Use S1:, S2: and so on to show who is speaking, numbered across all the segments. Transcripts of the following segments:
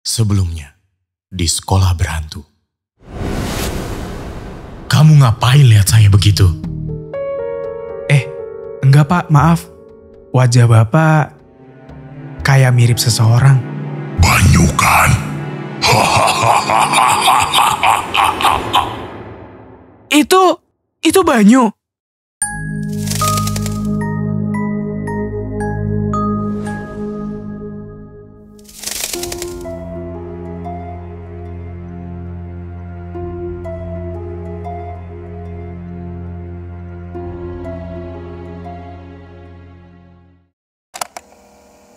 S1: Sebelumnya, di sekolah berhantu. Kamu ngapain lihat saya begitu?
S2: Enggak Pak, maaf. Wajah Bapak kayak mirip seseorang.
S1: Banyu kan?
S2: Itu Banyu.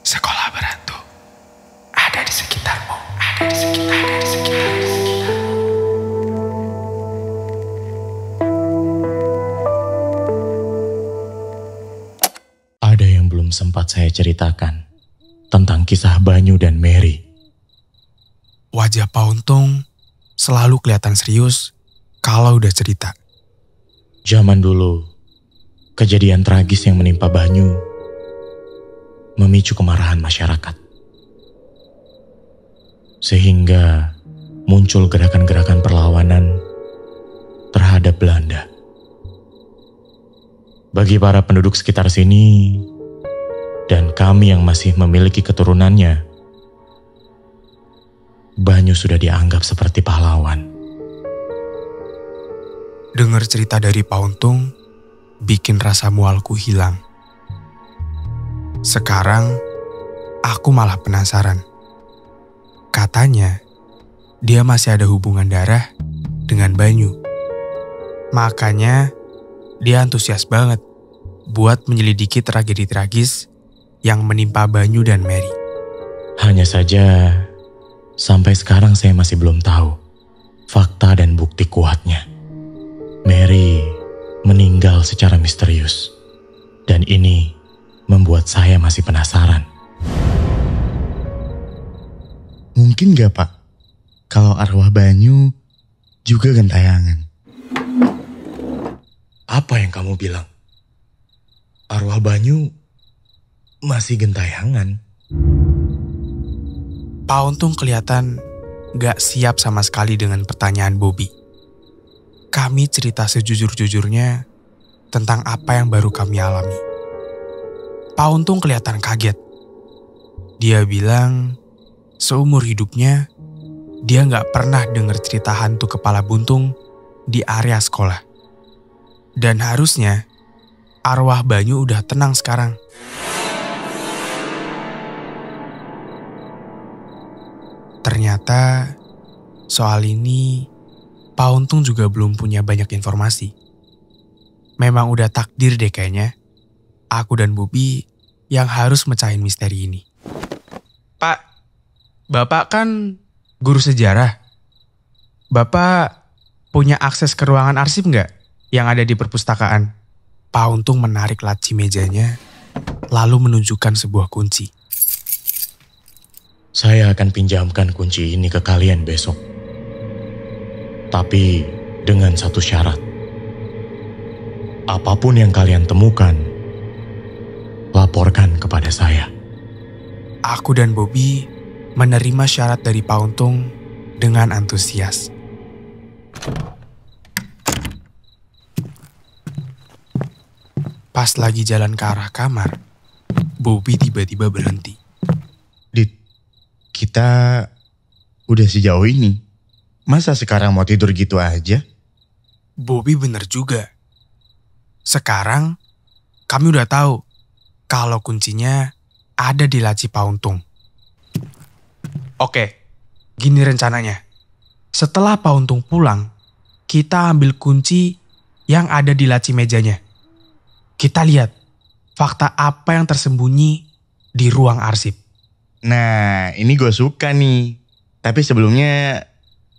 S2: Sekolah berhantu ada di sekitarmu, ada di sekitar.
S1: Ada yang belum sempat saya ceritakan tentang kisah Banyu dan Mary.
S2: Wajah Pak Untung selalu kelihatan serius kalau udah cerita.
S1: Zaman dulu, kejadian tragis yang menimpa Banyu memicu kemarahan masyarakat. Sehingga muncul gerakan-gerakan perlawanan terhadap Belanda. Bagi para penduduk sekitar sini, dan kami yang masih memiliki keturunannya, Banyu sudah dianggap seperti pahlawan.
S2: Dengar cerita dari Pak Untung, bikin rasa mualku hilang. Sekarang, aku malah penasaran. Katanya, dia masih ada hubungan darah dengan Banyu. Makanya, dia antusias banget buat menyelidiki tragedi tragis yang menimpa Banyu dan Mary.
S1: Hanya saja, sampai sekarang saya masih belum tahu fakta dan bukti kuatnya. Mary meninggal secara misterius. Dan ini membuat saya masih penasaran.
S3: Mungkin gak Pak, kalau arwah Banyu juga gentayangan?
S1: Apa yang kamu bilang? Arwah Banyu masih gentayangan?
S2: Pak Untung kelihatan gak siap sama sekali dengan pertanyaan Bobby. Kami cerita sejujur-jujurnya tentang apa yang baru kami alami. Pak Untung kelihatan kaget. Dia bilang seumur hidupnya dia gak pernah dengar cerita hantu kepala buntung di area sekolah. Dan harusnya arwah Banyu udah tenang sekarang. Ternyata soal ini Pak Untung juga belum punya banyak informasi. Memang udah takdir deh kayaknya, aku dan Bobby yang harus mecahin misteri ini. Pak, Bapak kan guru sejarah. Bapak punya akses ke ruangan arsip nggak yang ada di perpustakaan? Pak Untung menarik laci mejanya, lalu menunjukkan sebuah kunci.
S1: Saya akan pinjamkan kunci ini ke kalian besok. Tapi dengan satu syarat. Apapun yang kalian temukan, laporkan kepada saya.
S2: Aku dan Bobby menerima syarat dari Pak Untung dengan antusias. Pas lagi jalan ke arah kamar, Bobby tiba-tiba berhenti.
S3: Dit, kita udah sejauh ini. Masa sekarang mau tidur gitu aja?
S2: Bobby bener juga. Sekarang kami udah tahu kalau kuncinya ada di laci Pak Untung. Oke, gini rencananya. Setelah Pak Untung pulang, kita ambil kunci yang ada di laci mejanya. Kita lihat fakta apa yang tersembunyi di ruang arsip.
S3: Nah, ini gue suka nih. Tapi sebelumnya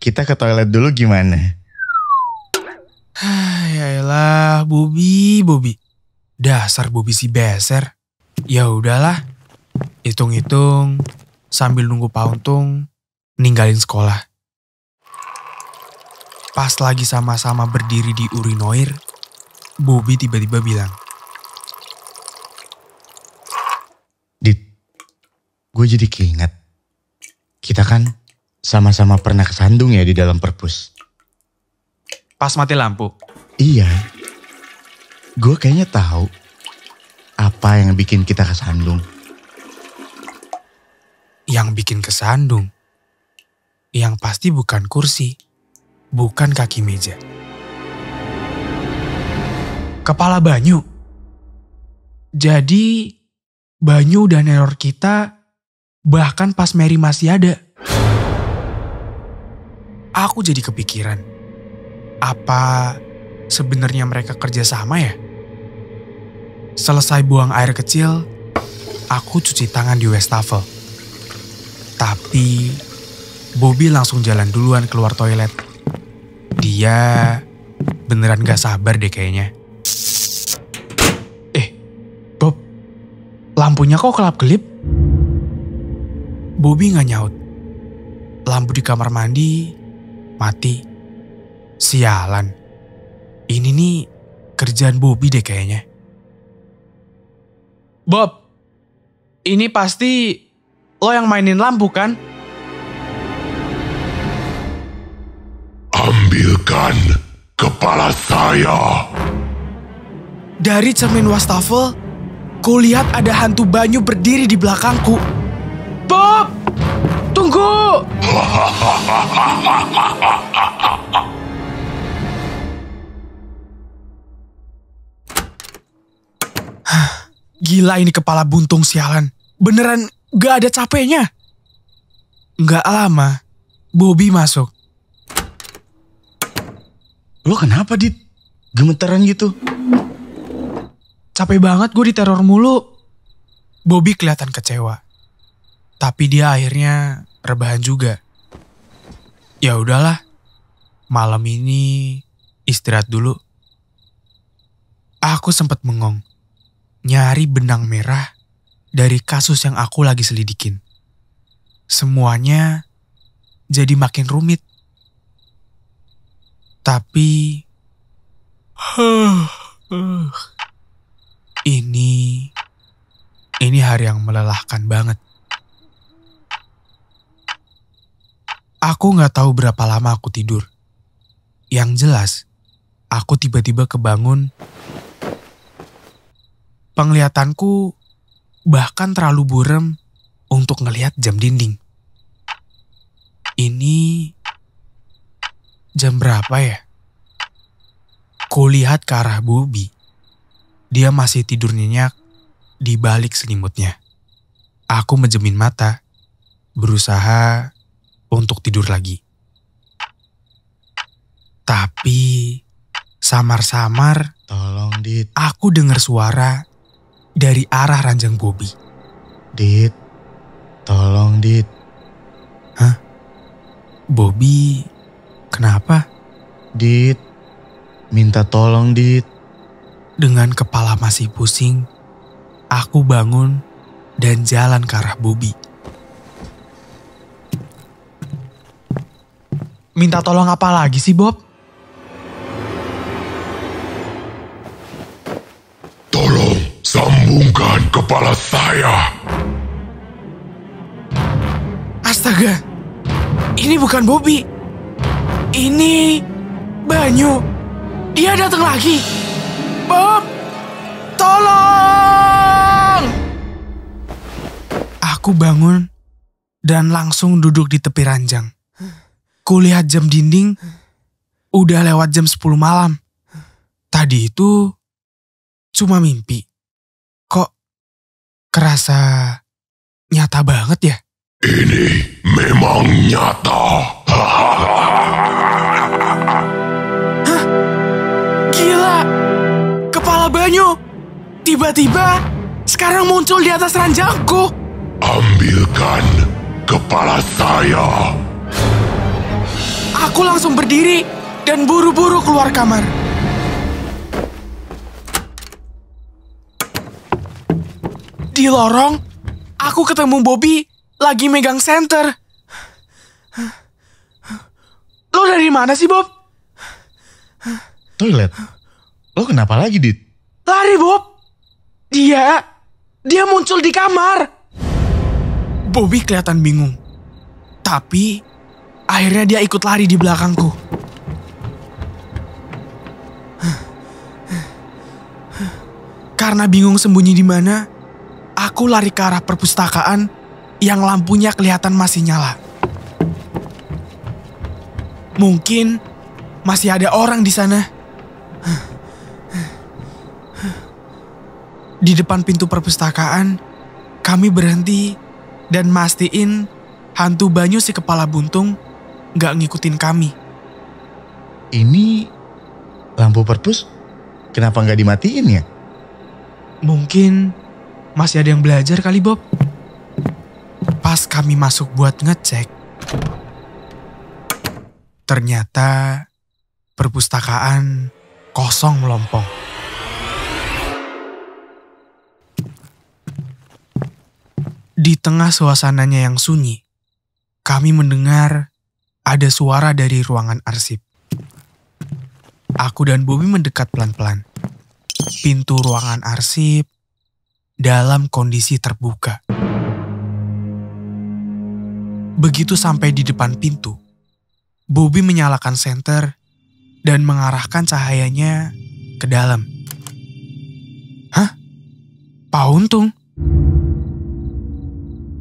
S3: kita ke toilet dulu gimana?
S2: Yaelah, Bobby. Dasar Bobby si beser. Ya udahlah, hitung-hitung sambil nunggu Pak Untung ninggalin sekolah. Pas lagi sama-sama berdiri di urinoir, Bobby tiba-tiba bilang,
S3: Dit, gue jadi keinget. Kita kan sama-sama pernah kesandung ya di dalam perpus.
S2: Pas mati lampu.
S3: Iya. Gue kayaknya tahu apa yang bikin kita kesandung.
S2: Yang bikin kesandung? Yang pasti bukan kursi, bukan kaki meja. Kepala Banyu. Jadi Banyu udah neror kita bahkan pas Mary masih ada. Aku jadi kepikiran, apa sebenarnya mereka kerja sama ya? Selesai buang air kecil, aku cuci tangan di wastafel. Tapi Bobby langsung jalan duluan keluar toilet. Dia beneran gak sabar deh kayaknya. Bob, lampunya kok kelap-kelip? Bobby gak nyaut. Lampu di kamar mandi mati. Sialan. Ini nih kerjaan Bobby deh kayaknya. Bob, ini pasti lo yang mainin lampu kan?
S4: Ambilkan kepala saya.
S2: Dari cermin wastafel, kulihat ada hantu Banyu berdiri di belakangku. Bob, tunggu! Gila ini kepala buntung sialan. Beneran gak ada capeknya. Gak lama, Bobby masuk.
S3: Lo kenapa, Dit? Gemeteran gitu?
S2: Capek banget gue diteror mulu. Bobby kelihatan kecewa. Tapi dia akhirnya rebahan juga. Ya udahlah, malam ini istirahat dulu. Aku sempat mengong, nyari benang merah dari kasus yang aku lagi selidikin. Semuanya jadi makin rumit. Tapi ini hari yang melelahkan banget. Aku gak tahu berapa lama aku tidur. Yang jelas, aku tiba-tiba kebangun. Penglihatanku bahkan terlalu buram untuk ngelihat jam dinding. Ini jam berapa ya? Kulihat ke arah Bobby. Dia masih tidur nyenyak di balik selimutnya. Aku menjemin mata, berusaha untuk tidur lagi. Tapi samar-samar
S3: Tolong, Dit.
S2: aku dengar suara dari arah ranjang Bobby.
S3: Dit. Tolong, Dit.
S2: Hah? Bobby, kenapa?
S3: Dit. Minta tolong, Dit.
S2: Dengan kepala masih pusing, aku bangun dan jalan ke arah Bobby. Minta tolong apa lagi sih, Bob?
S4: Tolong sambungkan kepala saya.
S2: Astaga, ini bukan Bobby. Ini Banyu. Dia datang lagi. Bob, tolong! Aku bangun dan langsung duduk di tepi ranjang. Kulihat jam dinding, udah lewat jam 10 malam. Tadi itu cuma mimpi. Kok kerasa nyata banget ya?
S4: Ini memang nyata.
S2: Hah? Gila! Kepala Banyu tiba-tiba sekarang muncul di atas ranjangku.
S4: Ambilkan kepala saya.
S2: Aku langsung berdiri dan buru-buru keluar kamar. Di lorong, aku ketemu Bobby lagi megang senter. Lo dari mana sih, Bob?
S3: Toilet. Lo kenapa lagi, Dit?
S2: Lari, Bob. Dia muncul di kamar. Bobby kelihatan bingung. Tapi Akhirnya dia ikut lari di belakangku. Karena bingung sembunyi di mana, aku lari ke arah perpustakaan yang lampunya kelihatan masih nyala. Mungkin masih ada orang di sana. Di depan pintu perpustakaan, kami berhenti dan mastiin hantu Banyu si kepala buntung gak ngikutin kami.
S3: Ini lampu perpus kenapa nggak dimatiin ya?
S2: Mungkin masih ada yang belajar kali, Bob. Pas kami masuk buat ngecek, ternyata perpustakaan kosong melompong. Di tengah suasananya yang sunyi, kami mendengar ada suara dari ruangan arsip. Aku dan Bobby mendekat pelan-pelan. Pintu ruangan arsip dalam kondisi terbuka. Begitu sampai di depan pintu, Bobby menyalakan senter dan mengarahkan cahayanya ke dalam. Hah? Pak Untung?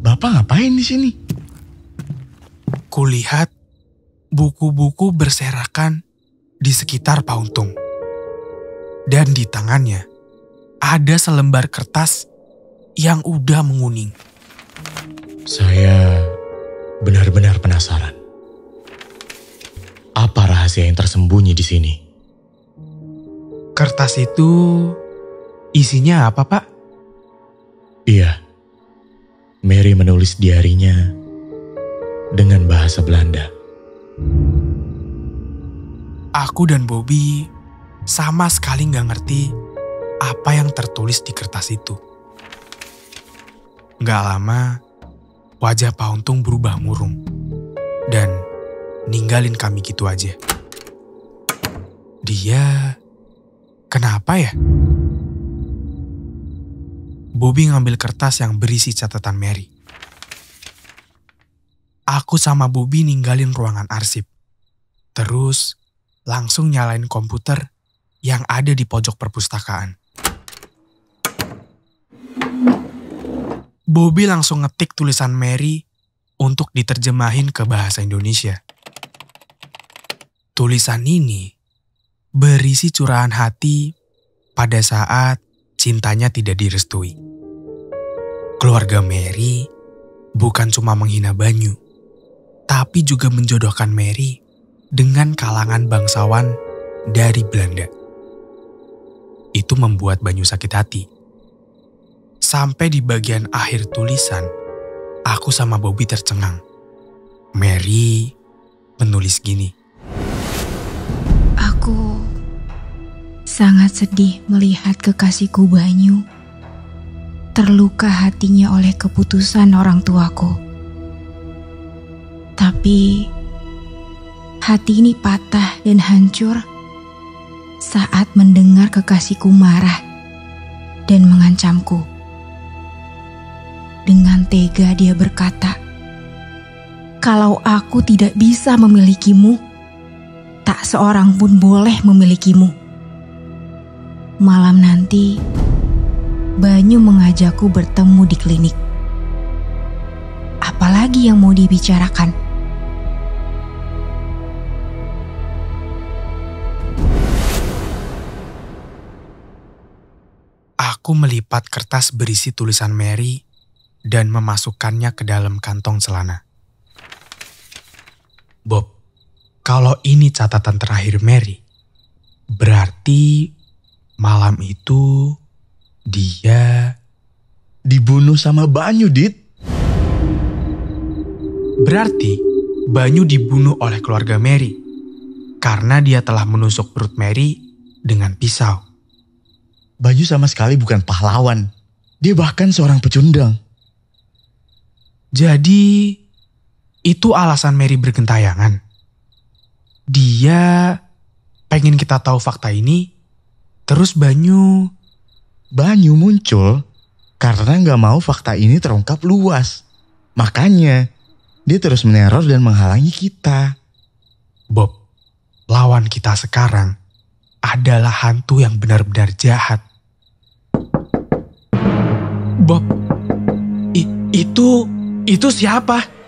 S3: Bapak ngapain di sini?
S2: Kulihat buku-buku berserakan di sekitar Pak Untung. Dan di tangannya ada selembar kertas yang udah menguning.
S1: Saya benar-benar penasaran. Apa rahasia yang tersembunyi di sini?
S2: Kertas itu isinya apa, Pak?
S1: Iya, Mary menulis diarinya dengan bahasa Belanda.
S2: Aku dan Bobby sama sekali gak ngerti apa yang tertulis di kertas itu. Gak lama, wajah Pak Untung berubah murung dan ninggalin kami gitu aja. Dia kenapa ya? Bobby ngambil kertas yang berisi catatan Mary. Aku sama Bobby ninggalin ruangan arsip. Terus langsung nyalain komputer yang ada di pojok perpustakaan. Bobby langsung ngetik tulisan Mary untuk diterjemahin ke bahasa Indonesia. Tulisan ini berisi curahan hati pada saat cintanya tidak direstui. Keluarga Mary bukan cuma menghina Banyu, tapi juga menjodohkan Mary dengan kalangan bangsawan dari Belanda. Itu membuat Banyu sakit hati. Sampai di bagian akhir tulisan, aku sama Bobby tercengang. Mary menulis gini.
S5: Aku sangat sedih melihat kekasihku Banyu terluka hatinya oleh keputusan orang tuaku. Tapi hati ini patah dan hancur saat mendengar kekasihku marah dan mengancamku. Dengan tega dia berkata, "Kalau aku tidak bisa memilikimu, tak seorang pun boleh memilikimu." Malam nanti, Banyu mengajakku bertemu di klinik. Apalagi yang mau dibicarakan?
S2: Aku melipat kertas berisi tulisan Mary dan memasukkannya ke dalam kantong celana. Bob, kalau ini catatan terakhir Mary, berarti malam itu dia
S3: Dibunuh sama Banyu, Dit.
S2: Berarti Banyu dibunuh oleh keluarga Mary karena dia telah menusuk perut Mary dengan pisau.
S3: Banyu sama sekali bukan pahlawan. Dia bahkan seorang pecundang.
S2: Jadi itu alasan Mary bergentayangan. Dia pengen kita tahu fakta ini, terus Banyu
S3: muncul karena nggak mau fakta ini terungkap luas. Makanya Dia terus meneror dan menghalangi kita.
S2: Bob, lawan kita sekarang adalah hantu yang benar-benar jahat. Bob, itu siapa?